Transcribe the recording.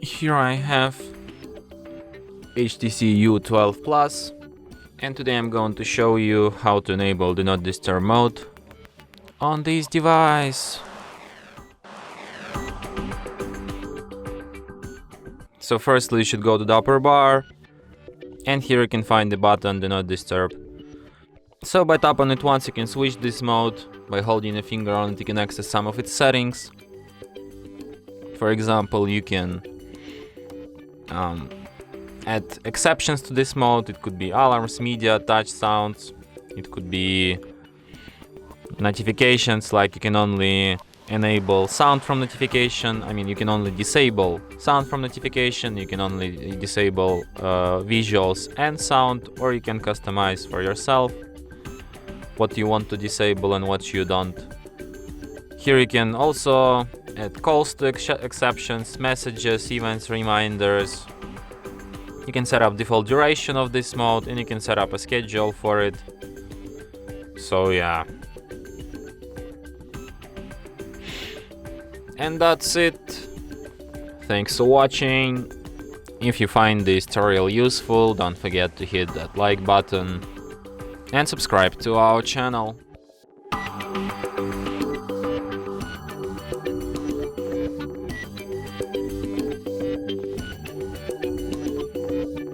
Here I have HTC U12 Plus, and today I'm going to show you how to enable Do Not Disturb mode on this device. So firstly you should go to the upper bar, and here you can find the button Do Not Disturb. So by tapping on it once you can switch this mode. By holding a finger on it you can access some of its settings. For example, you can add exceptions to this mode. It could be alarms, media, touch sounds. It could be notifications, like you can only enable sound from notification. You can only disable sound from notification. You can only disable visuals and sound, or you can customize for yourself what you want to disable and what you don't. Here you can also add calls to exceptions, messages, events, reminders. You can set up default duration of this mode, and you can set up a schedule for it. So yeah. And that's it. Thanks for watching. If you find this tutorial useful, don't forget to hit that like button and subscribe to our channel.